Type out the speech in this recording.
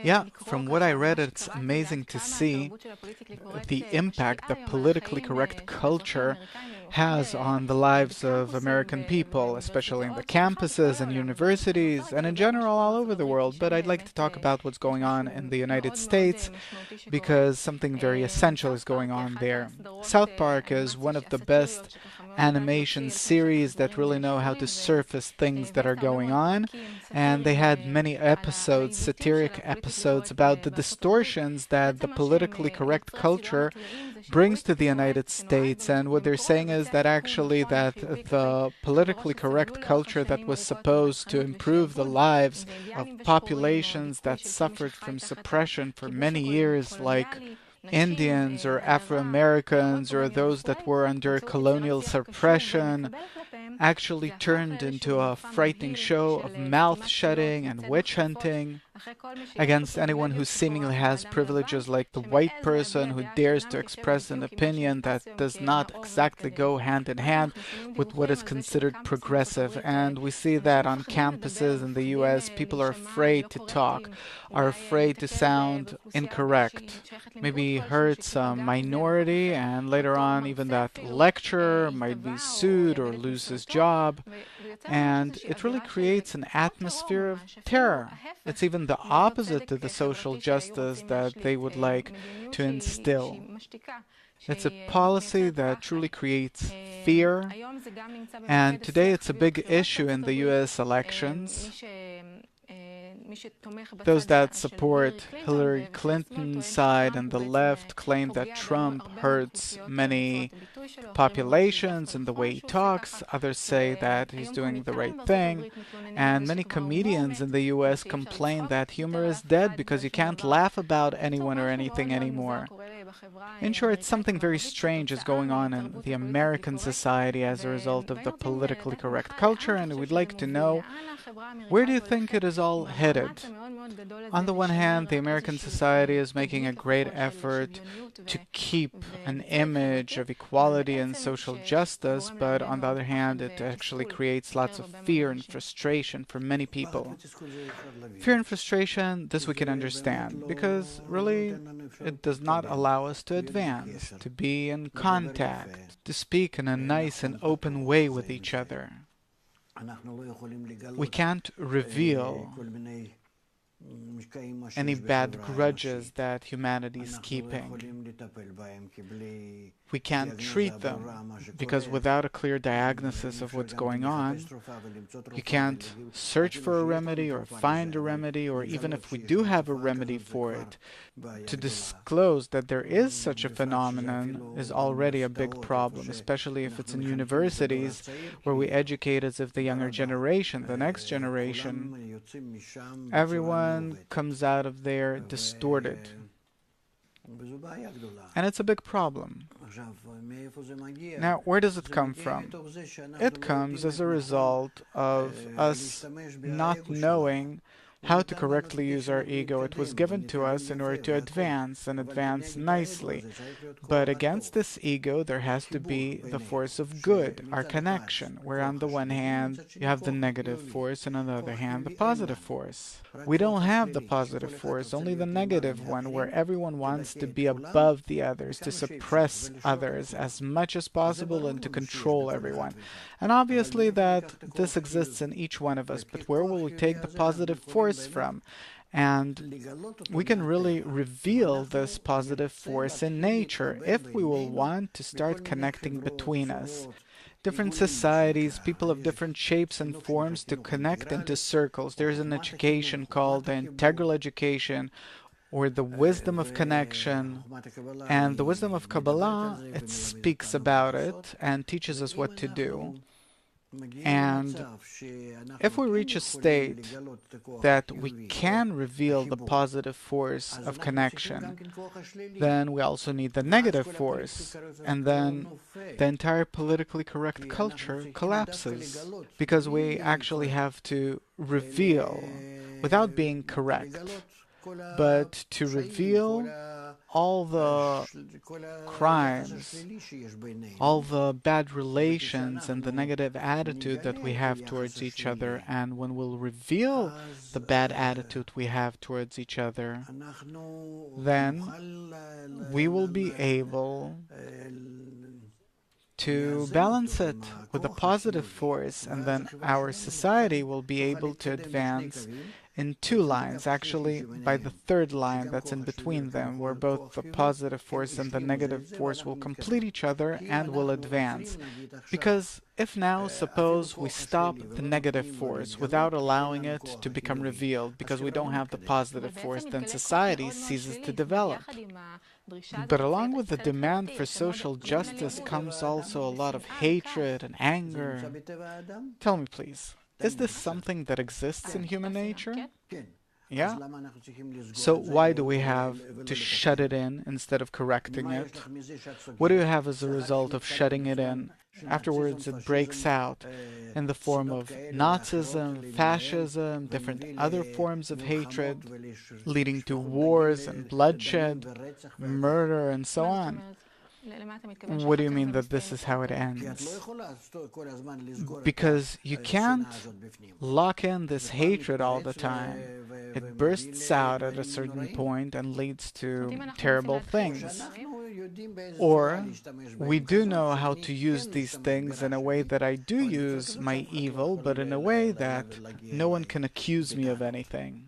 Yeah, from what I read, it's amazing to see the impact that politically correct culture has on the lives of American people, especially in the campuses and universities, and in general all over the world. But I'd like to talk about what's going on in the United States because something very essential is going on there. South Park is one of the best animation series that really know how to surface things that are going on, and they had many episodes, satiric episodes, about the distortions that the politically correct culture brings to the United States. And what they're saying is that actually that the politically correct culture that was supposed to improve the lives of populations that suffered from suppression for many years, like Indians or Afro-Americans or those that were under colonial suppression, actually turned into a frightening show of mouth shutting and witch hunting against anyone who seemingly has privileges, like the white person who dares to express an opinion that does not exactly go hand in hand with what is considered progressive. And we see that on campuses in the US, people are afraid to talk, are afraid to sound incorrect, maybe hurts a minority, and later on even that lecturer might be sued or lose his job. And it really creates an atmosphere of terror. It's even the opposite to the social justice that they would like to instill. It's a policy that truly creates fear, and today it's a big issue in the US elections. Those that support Hillary Clinton's side and the left claim that Trump hurts many populations in the way he talks. Others say that he's doing the right thing. And many comedians in the US complain that humor is dead because you can't laugh about anyone or anything anymore. In short, something very strange is going on in the American society as a result of the politically correct culture, and we'd like to know, where do you think it is all headed? On the one hand, the American society is making a great effort to keep an image of equality and social justice, but on the other hand, it actually creates lots of fear and frustration for many people. Fear and frustration, this we can understand, because really it does not allow us to advance, to be in contact, to speak in a nice and open way with each other. We can't reveal any bad grudges that humanity is keeping. We can't treat them because without a clear diagnosis of what's going on, you can't search for a remedy or find a remedy, or even if we do have a remedy for it, to disclose that there is such a phenomenon is already a big problem, especially if it's in universities where we educate as if the younger generation, the next generation, everyone comes out of there distorted. And it's a big problem. Now, where does it come from? It comes as a result of us not knowing how to correctly use our ego. It was given to us in order to advance, and advance nicely. But against this ego, there has to be the force of good, our connection, where on the one hand, you have the negative force, and on the other hand, the positive force. We don't have the positive force, only the negative one, where everyone wants to be above the others, to suppress others as much as possible, and to control everyone. And obviously that this exists in each one of us, but where will we take the positive force from? And we can really reveal this positive force in nature if we will want to start connecting between us. Different societies, people of different shapes and forms to connect into circles. There's an education called the integral education, or the wisdom of connection. And the wisdom of Kabbalah, it speaks about it and teaches us what to do. And if we reach a state that we can reveal the positive force of connection, then we also need the negative force. And then the entire politically correct culture collapses, because we actually have to reveal, without being correct, but to reveal all the crimes, all the bad relations and the negative attitude that we have towards each other. And when we'll reveal the bad attitude we have towards each other, then we will be able to balance it with a positive force, and then our society will be able to advance in two lines, actually by the third line that's in between them, where both the positive force and the negative force will complete each other and will advance. Because if now, suppose we stop the negative force without allowing it to become revealed, because we don't have the positive force, then society ceases to develop. But along with the demand for social justice comes also a lot of hatred and anger. Tell me, please, is this something that exists in human nature? Yeah? So why do we have to shut it in instead of correcting it? What do you have as a result of shutting it in? Afterwards, it breaks out in the form of Nazism, fascism, different other forms of hatred, leading to wars and bloodshed, murder, and so on. What do you mean that this is how it ends? Because you can't lock in this hatred all the time. It bursts out at a certain point and leads to terrible things. Or we do know how to use these things in a way that I do use my evil, but in a way that no one can accuse me of anything.